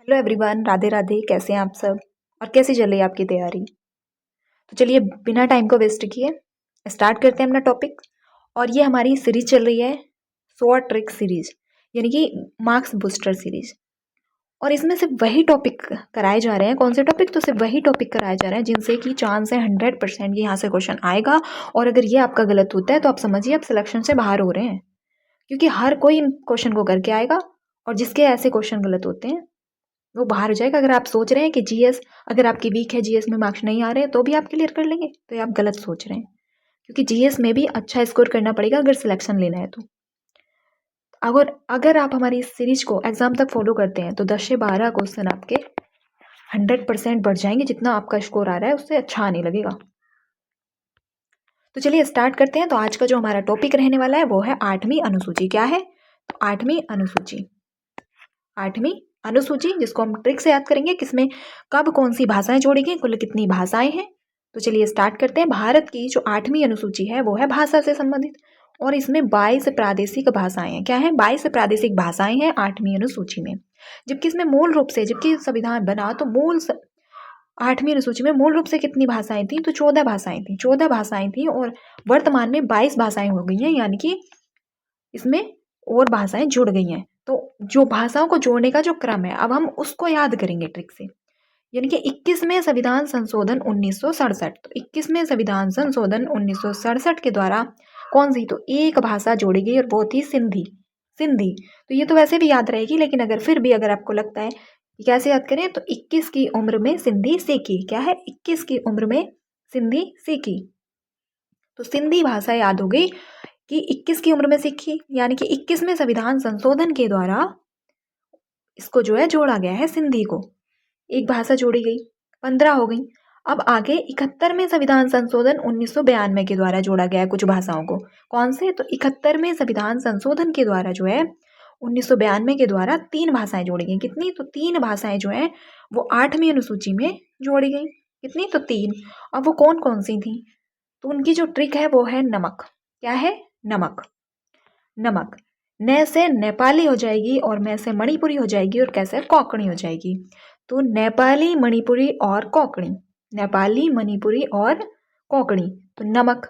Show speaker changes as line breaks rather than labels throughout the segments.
Hello everyone, Radhe Radhe. कैसे हैं आप सब और कैसी चल रही है आपकी तैयारी? तो चलिए बिना टाइम को वेस्ट किए स्टार्ट करते हैं अपना टॉपिक। और ये हमारी सीरीज चल रही है शॉर्ट ट्रिक सीरीज, यानी कि मार्क्स बूस्टर सीरीज। और इसमें सिर्फ वही टॉपिक कराए जा रहे हैं। कौन से टॉपिक? तो सिर्फ वही टॉपिक कराए जा रहे हैं जिनसे कि चांस है 100% यहाँ से क्वेश्चन आएगा। और अगर ये आपका गलत होता है तो आप समझिए आप सिलेक्शन से बाहर हो रहे हैं, क्योंकि हर कोई इन क्वेश्चन को करके आएगा और जिसके ऐसे क्वेश्चन गलत होते हैं वो बाहर हो जाएगा। अगर आप सोच रहे हैं कि जीएस, अगर आपकी वीक है, जीएस में मार्क्स नहीं आ रहे हैं तो भी आप क्लियर कर लेंगे, तो ये आप गलत सोच रहे हैं, क्योंकि जीएस में भी अच्छा स्कोर करना पड़ेगा अगर सिलेक्शन लेना है तो। अगर आप हमारी इस सीरीज को एग्जाम तक फॉलो करते हैं तो 10 से 12 क्वेश्चन आपके 100% बढ़ जाएंगे। जितना आपका स्कोर आ रहा है उससे अच्छा आने लगेगा। तो चलिए स्टार्ट करते हैं। तो आज का जो हमारा टॉपिक रहने वाला है वो है 8वीं अनुसूची। क्या है? तो 8वीं अनुसूची। 8वीं अनुसूची जिसको हम ट्रिक से याद करेंगे, किसमें कब कौन सी भाषाएं जोड़ी गई, कुल कितनी भाषाएं हैं। तो चलिए स्टार्ट करते हैं। भारत की जो 8वीं अनुसूची है वो है भाषा से संबंधित, और इसमें 22 प्रादेशिक भाषाएं हैं। क्या है? 22 प्रादेशिक भाषाएं हैं 8वीं अनुसूची में। जबकि इसमें मूल रूप से, जबकि संविधान बना तो 8वीं अनुसूची में मूल रूप से कितनी भाषाएं थी? तो 14 भाषाएं थी। 14 भाषाएं थी और वर्तमान में 22 भाषाएं हो गई हैं, यानी कि इसमें और भाषाएं जुड़ गई हैं। तो जो भाषाओं को जोड़ने का जो क्रम है, अब हम उसको याद करेंगे ट्रिक से। यानी कि 21वें संविधान संशोधन 1967। तो 21वें संविधान संशोधन 1967 के द्वारा कौन सी? तो एक भाषा जोड़ी गई और वो थी सिंधी। सिंधी। तो ये तो वैसे भी याद रहेगी, लेकिन अगर फिर भी अगर आपको लगता है कि कैसे याद करें, तो 21 की उम्र में सिंधी सीखी। क्या है? 21 की उम्र में सिंधी सीखी। तो सिंधी भाषा याद हो गई कि 21 की उम्र में सीखी, यानी कि 21वें संविधान संशोधन के द्वारा इसको जो है जोड़ा गया है, सिंधी को। एक भाषा जोड़ी गई, 15 हो गई। अब आगे 71वें संविधान संशोधन 1992 के द्वारा जोड़ा गया है कुछ भाषाओं को। कौन से? तो 71वें संविधान संशोधन के द्वारा जो है 1992 के द्वारा 3 भाषाएं जोड़ी गई। कितनी? तो 3 भाषाएं जो है वो 8वीं अनुसूची में जोड़ी गई। कितनी? तो 3। अब वो कौन कौन सी थी? तो उनकी जो ट्रिक है वो है नमक। क्या है? नमक। नमक। न से नेपाली हो जाएगी और मैं से मणिपुरी हो जाएगी और कैसे? कोंकणी हो जाएगी। तो नेपाली, मणिपुरी और कोंकणी। नेपाली, मणिपुरी और कोंकणी। तो नमक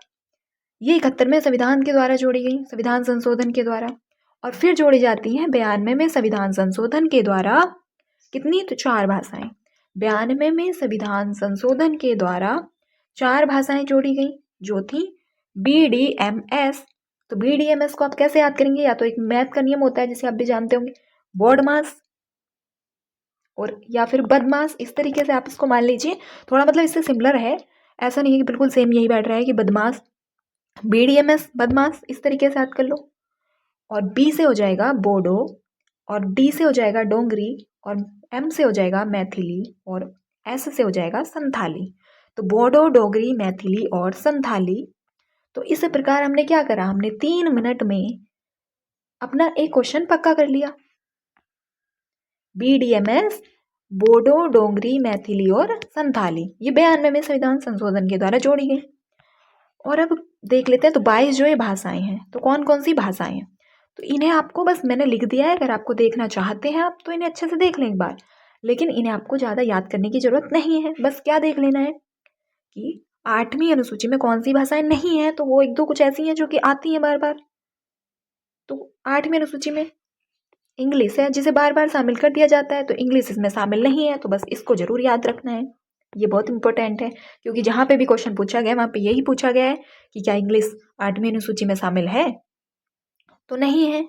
ये 71वें संविधान के द्वारा जोड़ी गई, संविधान संशोधन के द्वारा। और फिर जोड़ी जाती हैं 92वें संविधान संशोधन के द्वारा। कितनी? तो 4 भाषाएं। 92वें संविधान संशोधन के द्वारा 4 भाषाएं जोड़ी गई, जो थी BDMS। तो BDMS को आप कैसे याद करेंगे? या तो एक मैथ का नियम होता है जिसे आप भी जानते होंगे, बॉडमास और या फिर बदमाश। इस तरीके से आप इसको मान लीजिए, थोड़ा मतलब इससे सिमिलर है। ऐसा नहीं है कि बिल्कुल सेम यही बैठ रहा है कि बदमाश, BDMS बदमाश, इस तरीके से याद कर लो। और B से हो जाएगा बोडो, और D से हो जाएगा डोंगरी, और M से हो जाएगा मैथिली, और S से हो जाएगा संथाली। तो बोडो, डोगरी, मैथिली और संथाली। तो इस प्रकार हमने क्या करा? हमने 3 मिनट में अपना एक क्वेश्चन पक्का कर लिया। BDMS, बोडो, डोंगरी, मैथिली और संथाली, ये 92वें संविधान संशोधन के द्वारा जोड़ी गई। और अब देख लेते हैं, तो 22 जो ये भाषाएं हैं, तो कौन कौन सी भाषाएं हैं? तो इन्हें आपको बस मैंने लिख दिया है, अगर आपको देखना चाहते हैं आप तो इन्हें अच्छे से देख लें एक बार। लेकिन इन्हें आपको ज़्यादा याद करने की जरूरत नहीं है। बस क्या देख लेना है कि 8वीं अनुसूची में कौन सी भाषाएं नहीं है, तो वो एक दो कुछ ऐसी हैं जो कि आती हैं बार बार। तो 8वीं अनुसूची में इंग्लिश है जिसे बार बार शामिल कर दिया जाता है, तो इंग्लिश इसमें शामिल नहीं है। तो बस इसको जरूर याद रखना है, ये बहुत इंपॉर्टेंट है, क्योंकि जहाँ पे भी क्वेश्चन पूछा गया वहाँ पे यही पूछा गया है कि क्या इंग्लिश 8वीं अनुसूची में शामिल है? तो नहीं है।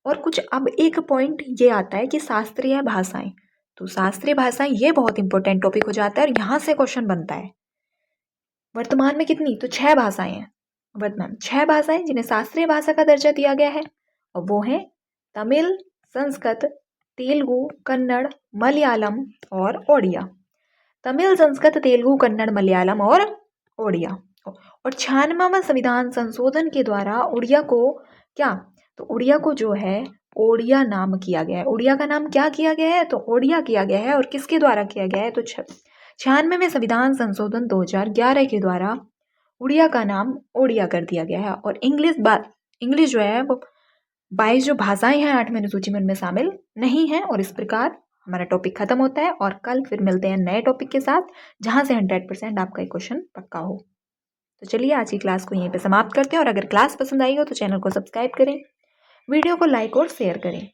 और कुछ अब एक पॉइंट ये आता है कि शास्त्रीय भाषाएं। तो शास्त्रीय भाषाएं ये बहुत इंपॉर्टेंट टॉपिक हो जाता है और यहाँ से क्वेश्चन बनता है। वर्तमान में कितनी? तो 6 भाषाएं हैं। वर्तमान 6 भाषाएं जिन्हें शास्त्रीय भाषा का दर्जा दिया गया है, और वो है तमिल, संस्कृत, तेलुगु, कन्नड़, मलयालम और ओडिया। तमिल, संस्कृत, तेलुगु, कन्नड़, मलयालम और ओडिया। और 96वां संविधान संशोधन के द्वारा उड़िया को क्या? तो उड़िया को जो है ओडिया नाम किया गया है। उड़िया का नाम क्या किया गया है? तो ओडिया किया गया है। और किसके द्वारा किया गया है? तो 96वें संविधान संशोधन 2011 के द्वारा उड़िया का नाम ओडिया कर दिया गया है। और इंग्लिश जो है वो 22 जो भाषाएं हैं 8वीं अनुसूची में उनमें शामिल नहीं है। और इस प्रकार हमारा टॉपिक खत्म होता है और कल फिर मिलते हैं नए टॉपिक के साथ जहाँ से 100% आपका एक क्वेश्चन पक्का हो। तो चलिए आज की क्लास को यहीं पे समाप्त करते हैं और अगर क्लास पसंद आई हो तो चैनल को सब्सक्राइब करें, वीडियो को लाइक और शेयर करें।